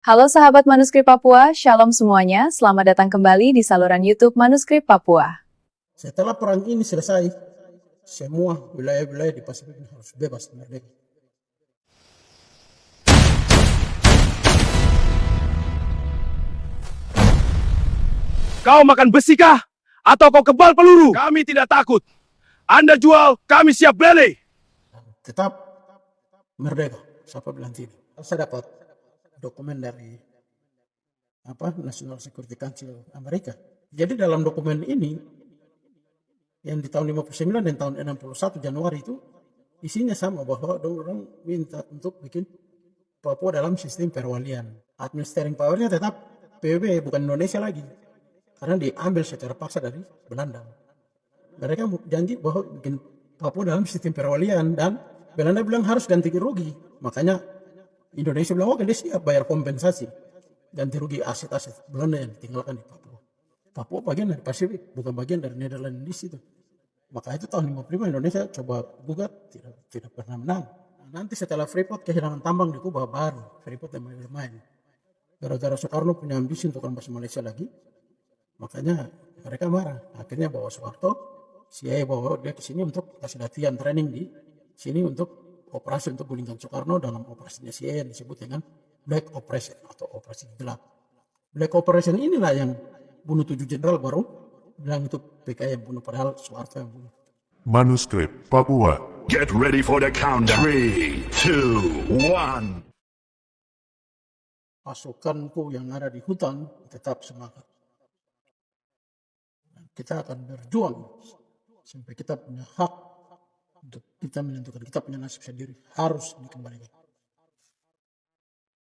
Halo sahabat Manuskrip Papua, Shalom semuanya. Selamat datang kembali di saluran YouTube Manuskrip Papua. Setelah perang ini selesai, semua wilayah-wilayah di Pasifik harus bebas merdeka. Kau makan besi kah? Atau kau kebal peluru? Kami tidak takut. Anda jual, kami siap beli. Tetap merdeka. Siapa bilang tidak? Saya dapat dokumen dari National Security Council Amerika. Jadi dalam dokumen ini yang di tahun 59 dan tahun 61 Januari itu isinya sama, bahwa orang minta untuk bikin Papua dalam sistem perwalian. Administering powernya tetap PBB, bukan Indonesia lagi, karena diambil secara paksa dari Belanda. Mereka janji bahwa bikin Papua dalam sistem perwalian, dan Belanda bilang harus ganti rugi. Makanya Indonesia bilang oke, dia siap bayar kompensasi ganti rugi aset-aset Belanda yang ditinggalkan di Papua. Papua bagian dari Pasifik, bukan bagian dari Nederland di situ. Maka itu tahun 55 Indonesia coba gugat, tidak pernah menang. Nah, nanti setelah Freeport kehilangan tambang di Kuba, baru Freeport yang main. Gara-gara Soekarno punya ambisi untuk masuk Malaysia lagi, makanya mereka marah. Akhirnya bawa Soeharto, CIA bawa dia ke sini untuk kasih latihan training di sini untuk operasi untuk gulingkan Soekarno dalam operasinya CIA yang disebut dengan Black Operation atau operasi gelap. Black Operation inilah yang bunuh 7 jenderal, baru bilang itu PKI yang bunuh, padahal Soeharto yang bunuh. Manuskrip Papua. Get ready for the countdown. 3, 2, 1. Pasukanku yang ada di hutan tetap semangat. Kita akan berjuang sampai kita punya hak untuk kita menentukan kita punya nasib sendiri, harus dikembalikan.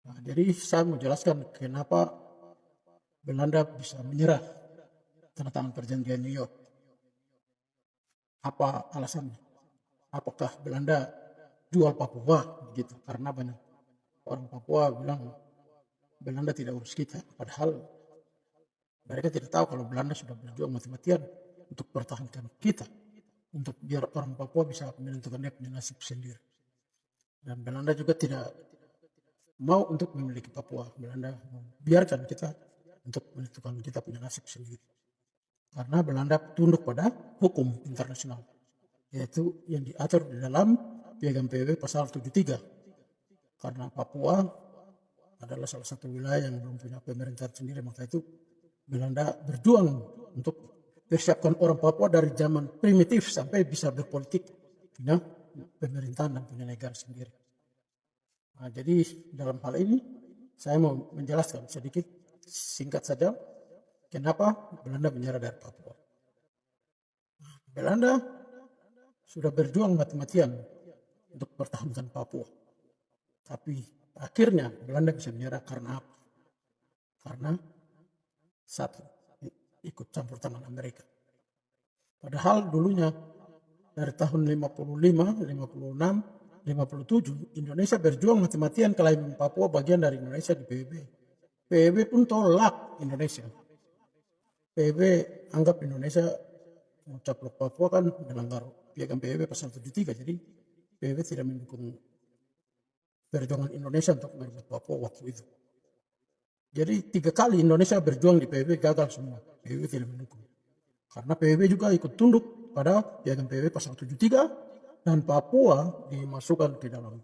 Nah, jadi saya mau jelaskan kenapa Belanda bisa menyerah tanda tangan perjanjian New York. Apa alasannya? Apakah Belanda jual Papua gitu? Karena banyak orang Papua bilang Belanda tidak urus kita, padahal mereka tidak tahu kalau Belanda sudah berjuang mati-matian untuk pertahankan kita, untuk biar orang Papua bisa menentukan dia punya nasib sendiri. Dan Belanda juga tidak mau untuk memiliki Papua. Belanda biarkan kita untuk menentukan kita punya nasib sendiri. Karena Belanda tunduk pada hukum internasional, yaitu yang diatur di dalam Piagam PBB pasal 73. Karena Papua adalah salah satu wilayah yang belum punya pemerintahan sendiri, maka itu Belanda berjuang untuk persiapkan orang Papua dari zaman primitif sampai bisa berpolitik, punya pemerintahan dan punya negara sendiri. Nah, jadi dalam hal ini saya mau menjelaskan sedikit singkat saja kenapa Belanda menyerah dari Papua. Belanda sudah berjuang mati-matian untuk pertahankan Papua, tapi akhirnya Belanda bisa menyerah karena apa? Karena satu, ikut campur tangan Amerika. Padahal dulunya dari tahun 55, 56, 57 Indonesia berjuang mati-matian klaim Papua bagian dari Indonesia di PBB. PBB pun tolak Indonesia. PBB anggap Indonesia mencaplok Papua kan melanggar Piagam PBB pasal 73. Jadi PBB tidak mendukung perjuangan Indonesia untuk merebut Papua waktu itu. Jadi 3 kali Indonesia berjuang di PBB gagal semua. PBB tidak mendukung. Karena PBB juga ikut tunduk pada Piagam PBB pasal 73, dan Papua dimasukkan ke dalam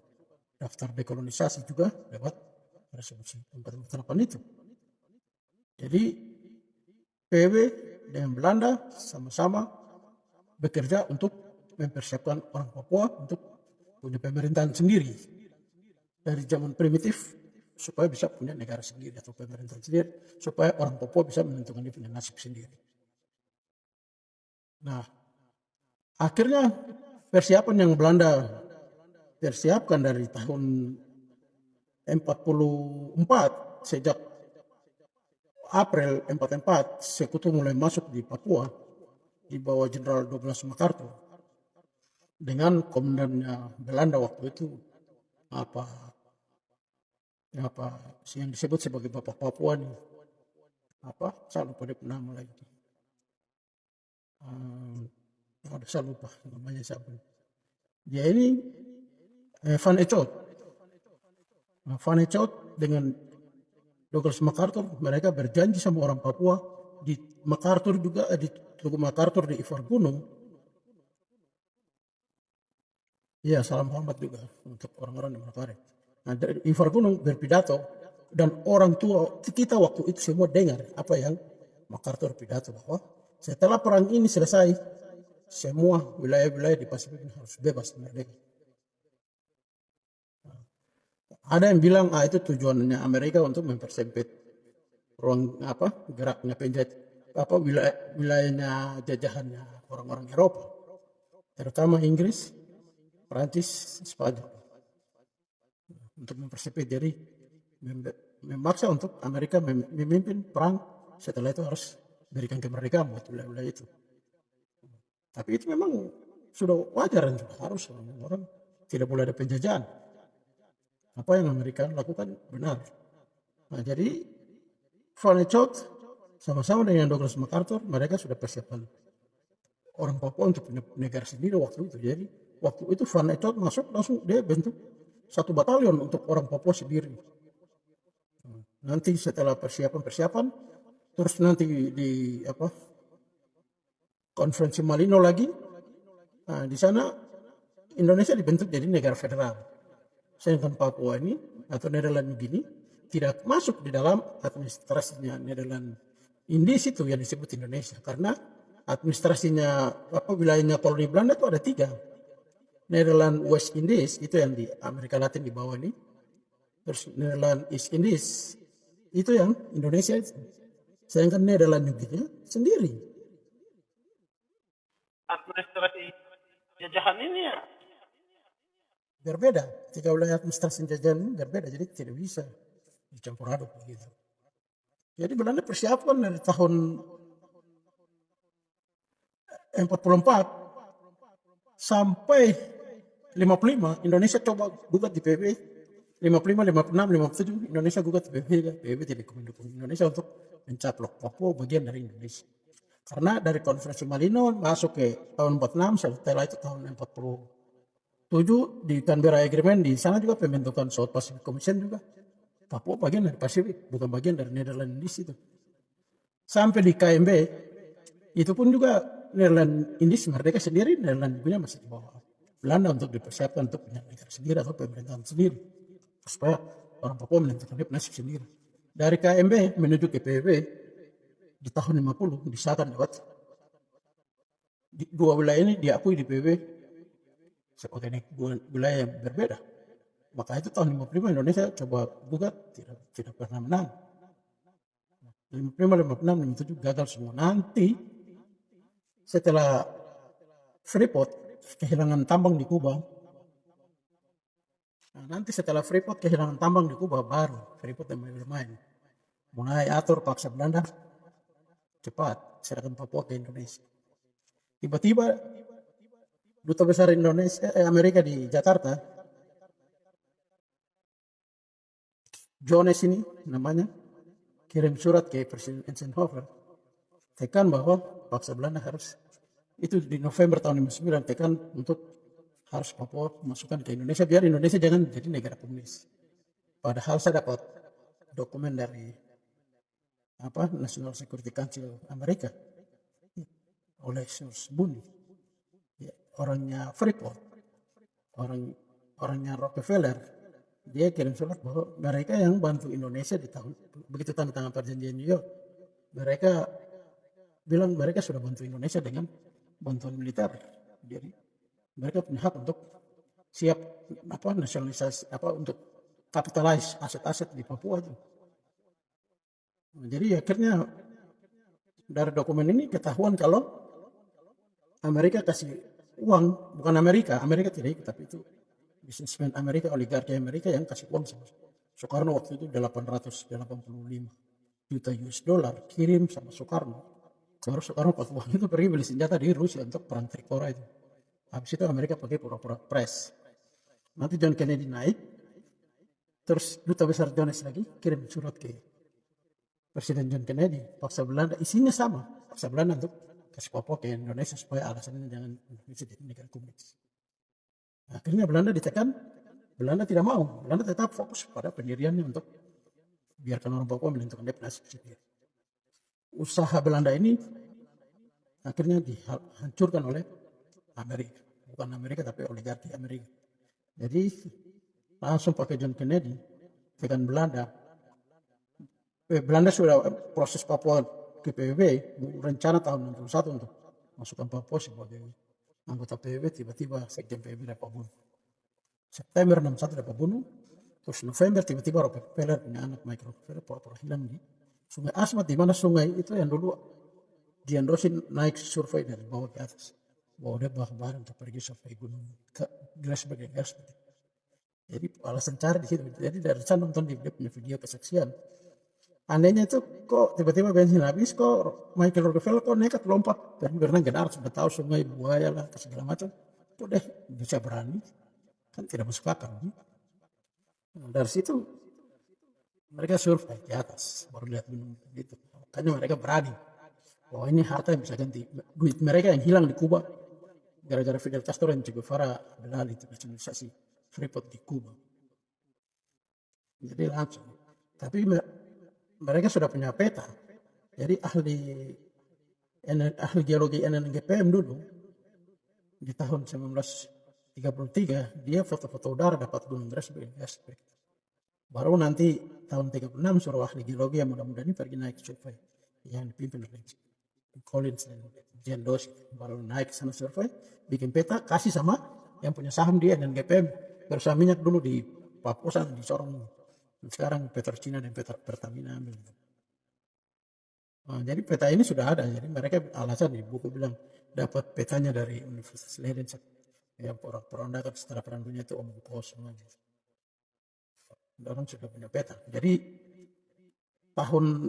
daftar dekolonisasi juga lewat resolusi 448 itu. Jadi PBB dengan Belanda sama-sama bekerja untuk mempersiapkan orang Papua untuk punya pemerintahan sendiri dari zaman primitif, supaya bisa punya negara sendiri atau pemerintahan sendiri, supaya orang Papua bisa menentukan dia punya nasib sendiri. Nah, akhirnya persiapan yang Belanda persiapkan dari tahun 44, sejak April 44, Sekutu mulai masuk di Papua di bawah Jenderal Douglas MacArthur dengan komandannya Belanda waktu itu yang disebut sebagai Bapak Papua nih, saya lupa dia nama lagi. Saya lupa namanya siapa. Dia ini Van Echot. Van Echot dengan Douglas MacArthur, mereka berjanji sama orang Papua di MacArthur juga, di Tugu MacArthur di Ivar Gunung. Ya, salam hormat juga untuk orang-orang di Manokwari. Nah, dari Ivar Gunung berpidato, dan orang tua kita waktu itu semua dengar apa yang MacArthur pidato, bahwa setelah perang ini selesai, semua wilayah-wilayah di Pasifik ini harus bebas merdeka. Ada yang bilang itu tujuannya Amerika untuk mempersempit ruang geraknya penjajah wilayahnya jajahannya orang-orang Eropa, terutama Inggris, Prancis, Spanyol, untuk mempersempit. Jadi memaksa untuk Amerika memimpin perang, setelah itu harus berikan kemerdekaan buat wilayah-wilayah itu. Tapi itu memang sudah wajar dan sudah harus, orang tidak boleh ada penjajahan. Apa yang Amerika lakukan benar. Nah, jadi Van Echot sama-sama dengan Douglas MacArthur, mereka sudah persiapkan orang Papua untuk punya negara sendiri waktu itu. Jadi waktu itu Van Echot masuk, langsung dia bentuk satu batalion untuk orang Papua sendiri. Nanti setelah persiapan, terus nanti di konferensi Malino lagi, nah, di sana Indonesia dibentuk jadi negara federal. Sedangkan Papua ini atau Nederland Gini tidak masuk di dalam administrasinya Nederland Indies itu yang disebut Indonesia, karena administrasinya wilayahnya koloni Belanda itu ada 3. Nederland West Indies itu yang di Amerika Latin di bawah ini, terus Nederland East Indies itu yang Indonesia itu. Sedangkan Nederland Gini sendiri. Administrasi jajahan ini ya Berbeda, 3 wilayah administrasi jajahan ini berbeda, jadi tidak bisa dicampur aduk begitu. Jadi Belanda persiapkan dari tahun 44 sampai 55, Indonesia coba gugat di PBB. 55, 56, 57 Indonesia gugat di PBB. PBB tidak mendukung Indonesia untuk mencaplok Papua bagian dari Indonesia. Karena dari konferensi Malino masuk ke tahun 46, setelah itu tahun 47 di Canberra Agreement, di sana juga pembentukan South Pacific Commission juga. Papua bagian dari Pasifik, bukan bagian dari Nederland Indies itu. Sampai di KMB, itu pun juga Nederland Indies merdeka sendiri, Nederland punya masih di bawah Belanda untuk dipersiapkan untuk punya negara sendiri atau pemerintahan sendiri. Supaya orang Papua menentukan nasib sendiri. Dari KMB menuju ke PBB, di tahun 50 disahkan lewat 2 wilayah ini diakui di PBB sebagai wilayah yang berbeda. Maka itu tahun 55 Indonesia coba gugat, tidak pernah menang. 55, 56, 57 gagal semua. Nanti setelah Freeport kehilangan tambang di Kuba, baru Freeport yang bermain. Mulai atur paksa Belanda cepat serahkan Papua ke Indonesia. Tiba-tiba Duta Besar Amerika di Jakarta, Jones ini namanya, kirim surat ke Presiden Eisenhower, tekan bahwa paksa Belanda harus, itu di November tahun 59, tekan untuk harus Papua masukkan ke Indonesia, biar Indonesia jangan jadi negara komunis. Padahal saya dapat dokumen dari National Security Council Amerika oleh George Boone, orangnya Freeport, orangnya Rockefeller. Dia kirim surat bahwa mereka yang bantu Indonesia di tahun begitu tanda tangan perjanjian New York, mereka bilang mereka sudah bantu Indonesia dengan bantuan militer. Jadi mereka punya hak untuk siap nasionalisasi untuk capitalize aset-aset di Papua itu. Jadi akhirnya dari dokumen ini ketahuan kalau Amerika kasih uang, bukan Amerika tidak ikut, tapi itu bisnismen Amerika, oligarki Amerika yang kasih uang sama Soekarno waktu itu 885 juta US dollar kirim sama Soekarno. Baru Soekarno pas uang itu pergi beli senjata di Rusia untuk perang Trikora itu. Habis itu Amerika pakai pura-pura pres. Nanti John Kennedy naik, terus Duta Besar Jones lagi kirim surat ke Presiden John Kennedy, paksa Belanda, isinya sama, paksa Belanda untuk kasih Papua ke Indonesia supaya alasannya jangan Indonesia jadi negara komunis. Akhirnya Belanda ditekan, Belanda tidak mau, Belanda tetap fokus pada pendiriannya untuk biarkan orang Papua menentukan dia nasib sendiri. Usaha Belanda ini akhirnya dihancurkan oleh Amerika, bukan Amerika tapi oligarki Amerika. Jadi langsung pakai John Kennedy tekan Belanda. Belanda sudah proses Papua ke PBB, rencana tahun 61 untuk masukkan Papua sebagai anggota PBB, tiba-tiba Sekjen PBB dapat bunuh. September 61 dapat bunuh, terus November tiba-tiba Rockefeller punya anak Mike Rockefeller pura-pura hilang di Sungai Asmat, di mana sungai itu yang dulu diendosin naik survei dari bawah ke atas, bahwa dia bahan untuk pergi sampai gunung Grassberg. Jadi alasan cari di situ. Jadi dari sana nonton dia punya video kesaksian. Andainya itu kok tiba-tiba bensin habis, kok Michael Rockefeller kok nekat lompat dan berenang ke darat, sudah tahu sungai buaya lah segala macam, kok deh bisa berani, kan tidak masuk akal. Nah, dari situ mereka survei di atas, baru lihat gunung gitu. Makanya mereka berani bahwa ini harta yang bisa ganti duit mereka yang hilang di Kuba gara-gara Fidel Castro dan Che Guevara beralih itu nasionalisasi Freeport di Kuba. Jadi langsung. Tapi mereka sudah punya peta. Jadi ahli geologi NNGPM dulu di tahun 1933 dia foto-foto udara dapat gunung Grassberg. Baru nanti tahun 36 suruh ahli geologi yang muda-muda ini pergi naik survei yang dipimpin oleh Collins dan Jan Doss, baru naik ke sana survei, bikin peta, kasih sama yang punya saham dia dan GPM berusaha minyak dulu di Papua sana di Sorong. Sekarang Petrocina dan Pertamina ambil. Nah, jadi peta ini sudah ada, jadi mereka alasan di buku bilang dapat petanya dari Universitas Leiden yang porak-porandakan setelah perang dunia itu omong kosong aja. Orang sudah punya peta. Jadi tahun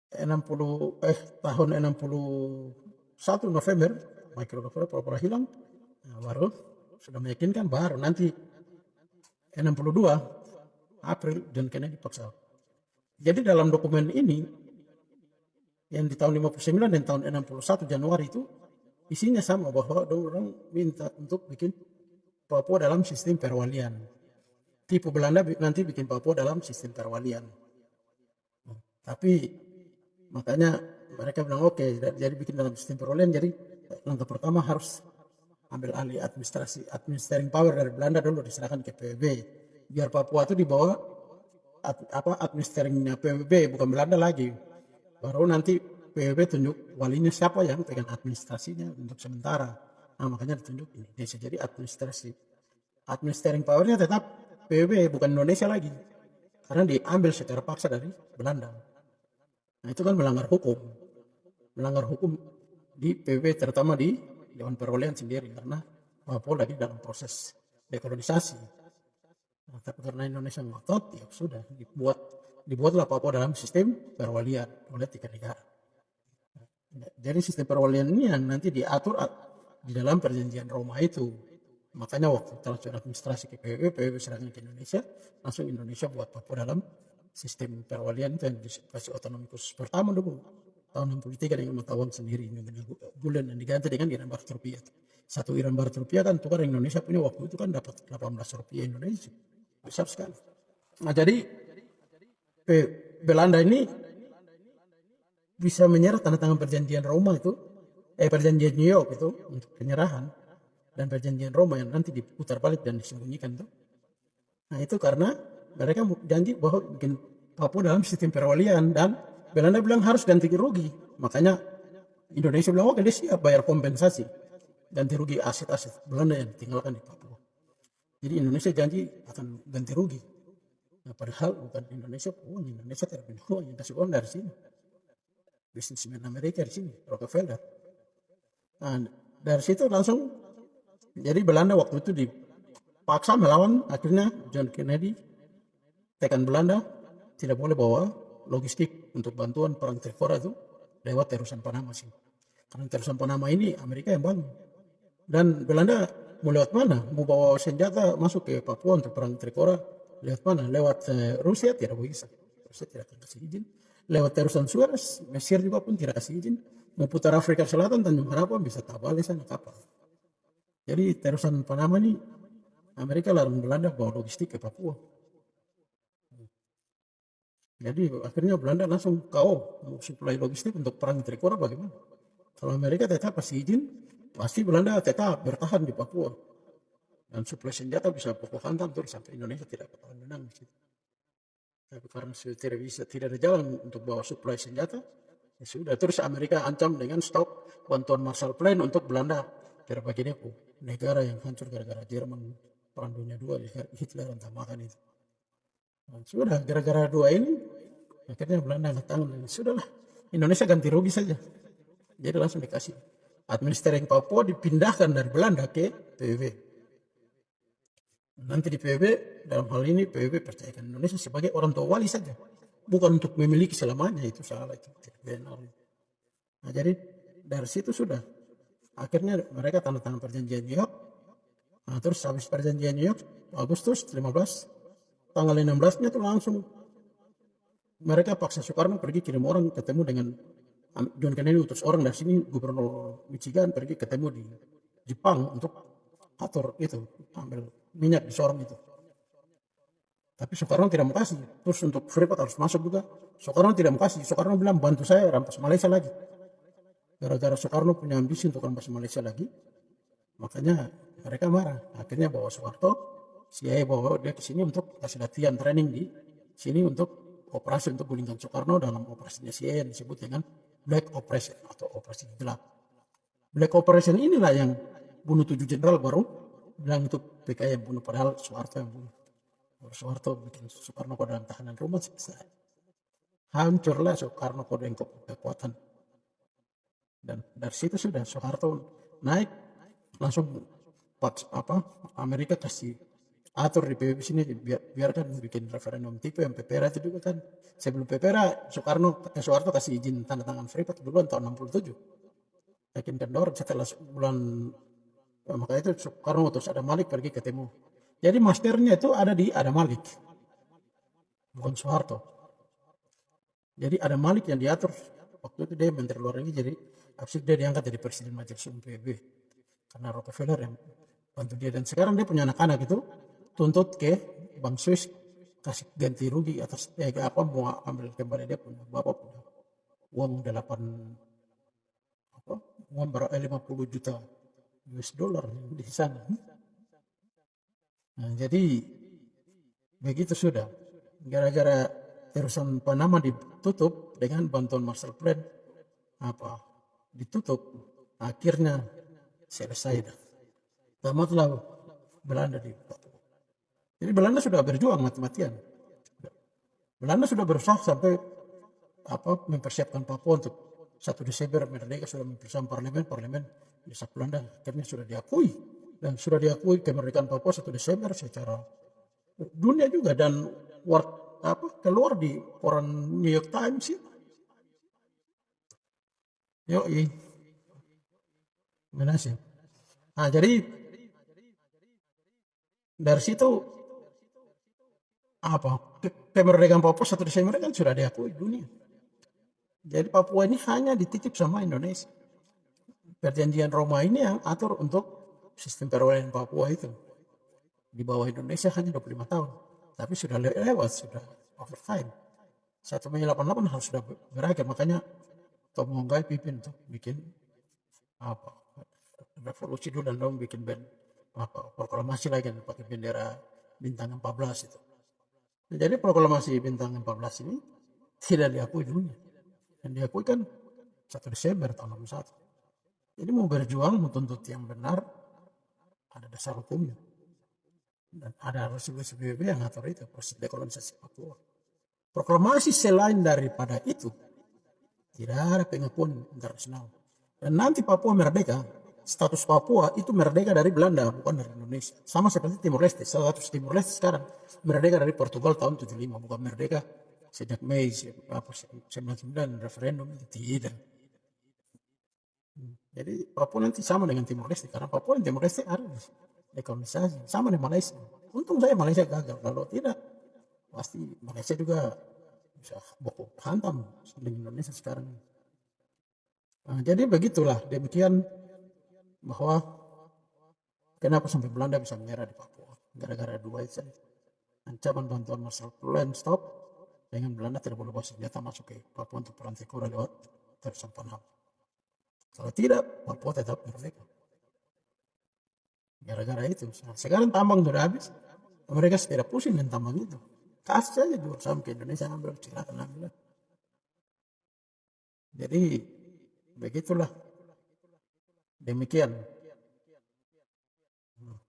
61 November Michael Rockefeller pura-pura hilang, nah, baru sudah meyakinkan, baru nanti 62 April John Kennedy paksa. Jadi dalam dokumen ini yang di tahun 59 dan tahun 61 Januari itu isinya sama, bahwa orang minta untuk bikin Papua dalam sistem perwalian. Tipu Belanda nanti bikin Papua dalam sistem perwalian. Tapi makanya mereka bilang oke, jadi bikin dalam sistem perwalian. Jadi langkah pertama harus ambil alih administering power dari Belanda dulu, diserahkan ke PBB. Biar Papua itu dibawa administeringnya PBB, bukan Belanda lagi. Baru nanti PBB tunjuk walinya siapa yang pegang administrasinya untuk sementara. Nah makanya ditunjuk Indonesia. Jadi administering powernya tetap PBB, bukan Indonesia lagi. Karena diambil secara paksa dari Belanda. Nah itu kan melanggar hukum. Melanggar hukum di PBB, terutama di Dewan Perwalian sendiri. Karena Papua lagi dalam proses dekolonisasi. Nah, tapi karena Indonesia ngotot, ya sudah dibuatlah Papua dalam sistem perwalian oleh 3 negara. Jadi sistem perwalian ini yang nanti diatur di dalam perjanjian Roma itu. Makanya waktu transfer administrasi ke PBB serahkan ke Indonesia, langsung Indonesia buat Papua dalam sistem perwalian itu yang disipasi otonomi khusus pertama dulu. Tahun 63 dengan mata uang sendiri, bulan yang diganti dengan Iran Barat rupiah. 1 Iran Barat rupiah kan tukar Indonesia punya waktu itu kan dapat 18 rupiah Indonesia. Besar sekali. Nah jadi Belanda ini bisa menyerah tanda tangan perjanjian Roma itu, perjanjian New York itu untuk penyerahan, dan perjanjian Roma yang nanti diputar balik dan disembunyikan itu. Nah itu karena mereka janji bahwa bikin Papua dalam sistem perwalian, dan Belanda bilang harus ganti rugi. Makanya Indonesia bilang oke, dia siap bayar kompensasi ganti rugi aset-aset Belanda yang ditinggalkan di Papua. Jadi Indonesia janji akan ganti rugi. Nah, padahal bukan Indonesia tidak punya uang, yang kasih uang dari sini. Bisnismen Amerika di sini, Rockefeller. Nah, dari situ langsung, jadi Belanda waktu itu dipaksa melawan, akhirnya John Kennedy tekan Belanda tidak boleh bawa logistik untuk bantuan perang Trikora itu lewat terusan Panama sih. Karena terusan Panama ini Amerika yang bangun. Dan Belanda mau lewat mana? Mau bawa senjata masuk ke Papua untuk perang Trikora lewat mana? Lewat Rusia tidak bisa. Rusia tidak akan kasih izin. Lewat terusan Suez, Mesir juga pun tidak kasih izin. Mau putar Afrika Selatan, Tanjung Harapan bisa tabal di sana kapal. Jadi terusan Panama ini Amerika larang Belanda bawa logistik ke Papua. Jadi akhirnya Belanda langsung KO, mau suplai logistik untuk perang Trikora bagaimana? Kalau Amerika tetap kasih izin, pasti Belanda tetap bertahan di Papua. Dan suplai senjata bisa pokok hantam terus sampai Indonesia tidak ketahuan menang di situ. Tapi karena sudah tidak bisa, tidak ada jalan untuk bawa suplai senjata, ya sudah. Terus Amerika ancam dengan stop bantuan Marshall Plan untuk Belanda. Terbagi depo, negara yang hancur gara-gara Jerman Perang Dunia II, Hitler entah makan itu. Nah, sudah gara-gara dua ini akhirnya Belanda angkat tangan dan sudahlah Indonesia ganti rugi saja. Jadi langsung dikasih administering Papua dipindahkan dari Belanda ke PBB. Nanti di PBB dalam hal ini PBB percayakan Indonesia sebagai orang tua wali saja, bukan untuk memiliki selamanya. Itu salah, itu tidak benar. Nah, jadi dari situ sudah akhirnya mereka tanda tangan perjanjian New York. Nah, terus habis perjanjian New York Agustus 15 tanggal 16-nya tuh langsung mereka paksa Soekarno pergi kirim orang ketemu dengan John Kennedy, utus orang dari sini, gubernur Michigan pergi ketemu di Jepang untuk atur itu, ambil minyak di Sorong itu. Tapi Soekarno tidak mau kasih. Terus untuk Freeport harus masuk juga, Soekarno tidak mau kasih. Soekarno bilang bantu saya rampas Malaysia lagi. Gara-gara Soekarno punya ambisi untuk rampas Malaysia lagi, makanya mereka marah. Akhirnya bawa Soeharto, CIA bawa dia ke sini untuk kasih latihan training di sini untuk operasi untuk gulingkan Soekarno dalam operasinya CIA yang disebut dengan Black Operation atau operasi gelap. Black Operation inilah yang bunuh 7 jenderal, baru bilang itu PKI yang bunuh, padahal Soeharto yang bunuh. Soeharto bikin Soekarno kok dalam tahanan rumah, selesai. Hancurlah Soekarno kok dengan kekuatan. Dan dari situ sudah Soeharto naik, langsung Amerika kasih atur di PBB sini, biarkan bikin referendum tipe yang PPRA itu juga kan. Sebelum PPRA Soeharto kasih izin tanda tangan Freeport duluan tahun 67. Yakin kendor setelah bulan, makanya itu Soekarno terus ada Malik pergi ketemu. Jadi masternya itu ada di Ada Malik, bukan Soeharto. Jadi Ada Malik yang diatur waktu itu, dia menteri luar negeri, jadi habis dia diangkat jadi presiden majelis umum PBB karena Rockefeller yang bantu dia. Dan sekarang dia punya anak-anak itu tuntut ke Bank Swiss kasih ganti rugi atas mau ambil kembali dia punya bapak punya uang 50 juta US dollar di sana. Nah, jadi begitu sudah, gara-gara terusan Panama ditutup dengan bantuan Marshall Plan ditutup, akhirnya selesai dah. Tamatlah Belanda di Papua. Jadi Belanda sudah berjuang mati-matian. Belanda sudah berusaha sampai mempersiapkan Papua untuk 1 Desember merdeka, sudah mempersiapkan parlemen desa Belanda akhirnya sudah diakui, dan sudah diakui kemerdekaan Papua 1 Desember secara dunia juga, dan keluar di koran New York Times ya. Yoi. Menasih. Nah, jadi dari situ kemerdekaan Papua 1 Desember kan sudah diakui dunia. Jadi Papua ini hanya dititip sama Indonesia. Perjanjian Roma ini yang atur untuk sistem perwakilan Papua itu di bawah Indonesia hanya 25 tahun. Tapi sudah lewat, sudah overtime. 1 Mei 88 harus sudah berakhir. Makanya Tom Monggai pimpin tuh bikin revolusi dulu, dan dong bikin proklamasi lagi yang pakai bendera bintang 14 itu. Nah, jadi proklamasi bintang 14 ini tidak diakui dunia. Dan diakui kan 1 Desember tahun 61. Jadi mau berjuang, mau tuntut yang benar, ada dasar hukumnya. Dan ada resolusi PBB yang ngatur itu, proses dekolonisasi Papua. Proklamasi selain daripada itu, tidak ada pengakuan internasional. Dan nanti Papua merdeka, status Papua itu merdeka dari Belanda, bukan dari Indonesia. Sama seperti Timor Leste. Status Timor Leste sekarang merdeka dari Portugal tahun 75, bukan merdeka sejak Mei 99 referendum itu tidak. Jadi Papua nanti sama dengan Timor Leste, karena Papua dan Timor Leste harus dekolonisasi, sama dengan Malaysia. Untung saya Malaysia gagal, kalau tidak pasti Malaysia juga bisa bokok hantam dengan Indonesia sekarang. Nah, jadi begitulah, demikian bahwa kenapa sampai Belanda bisa menyerah di Papua, gara-gara dua itu, ancaman bantuan Marshall Plan stop, dengan Belanda tidak boleh bawa senjata masuk ke Papua untuk perang Tekora lewat Terusan Panau. Kalau tidak, Papua tetap merdeka. Gara-gara itu. Sekarang tambang sudah habis, mereka tidak pusing dengan tambang itu. Kasih saja jual sampai ke Indonesia, ambil, silakan ambil. Jadi begitulah. Demikian.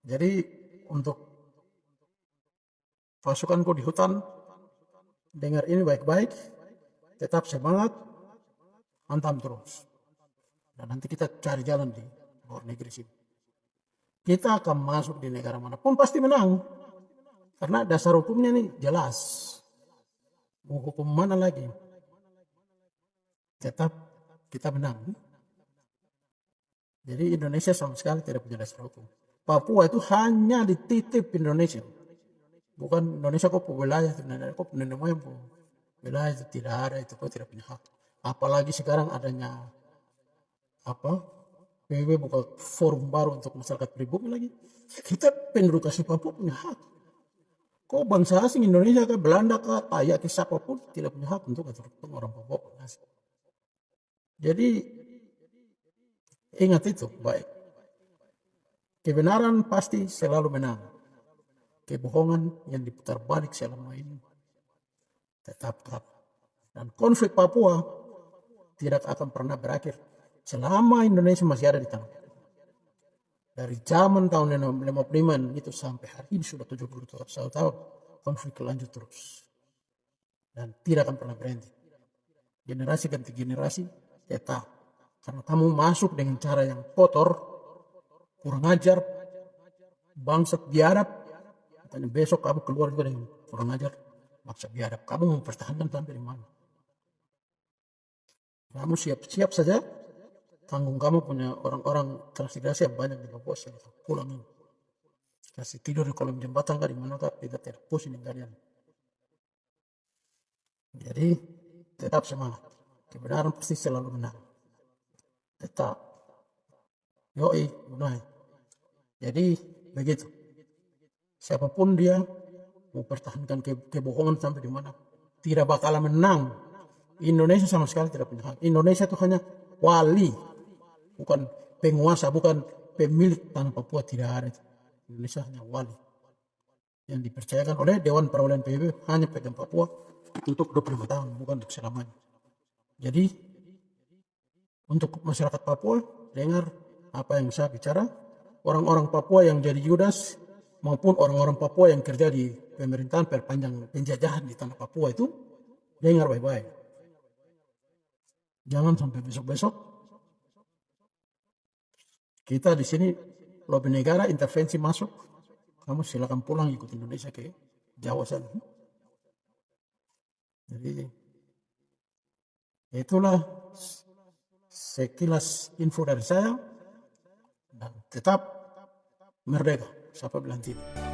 Jadi untuk pasukanku di hutan, dengar ini baik-baik, tetap semangat, hantam terus. Dan nanti kita cari jalan di luar negeri sini. Kita akan masuk di negara manapun pasti menang. Karena dasar hukumnya nih jelas. Mau hukum mana lagi? Tetap kita menang. Jadi Indonesia sama sekali tidak punya dasar hukum. Papua itu hanya dititip Indonesia. Bukan Indonesia kok wilayah, kok nenek moyang wilayah itu tidak ada, itu kok tidak punya hak. Apalagi sekarang adanya PBB buka forum baru untuk masyarakat pribumi lagi. Kita penduduk asli Papua punya hak. Kok bangsa asing Indonesia kah, Belanda kah, Tayak kah, siapapun tidak punya hak untuk atur orang Papua. Jadi ingat itu baik. Kebenaran pasti selalu menang. Kebohongan yang diputar balik selama ini tetap kalah. Dan konflik Papua tidak akan pernah berakhir selama Indonesia masih ada di tanah. Dari zaman tahun 55 itu sampai hari ini sudah 71 tahun, konflik lanjut terus. Dan tidak akan pernah berhenti. Generasi ganti generasi tetap. Karena kamu masuk dengan cara yang kotor, kurang ajar, bangsat, biadab. Katanya besok kamu keluar juga dengan kurang ajar, maksa biadab. Kamu mempertahankan sampai di mana? Kamu siap-siap saja. Tanggung kamu punya orang-orang transmigrasi yang banyak di Papua. Pulang ini. Kasih tidur di kolong jembatan kah di mana kah, tidak pusing dengan kalian. Jadi tetap semangat. Kebenaran pasti selalu menang. Tetap. Yoi, benar. Jadi begitu. Siapapun dia mau pertahankan kebohongan sampai di mana, tidak bakalan menang. Indonesia sama sekali tidak punya hak. Indonesia itu hanya wali, bukan penguasa, bukan pemilik tanah Papua, tidak ada. Indonesia hanya wali yang dipercayakan oleh Dewan Perwakilan PBB, hanya pegang Papua untuk 25 tahun, bukan untuk selamanya. Jadi untuk masyarakat Papua, dengar apa yang saya bicara. Orang-orang Papua yang jadi Judas maupun orang-orang Papua yang kerja di pemerintahan perpanjang penjajahan di tanah Papua itu, dengar baik-baik. Jangan sampai besok-besok kita di sini lobby negara intervensi masuk, kamu silakan pulang ikut Indonesia ke Jawa sana. Jadi itulah sekilas info dari saya, dan tetap merdeka. Siapa bilang tidak?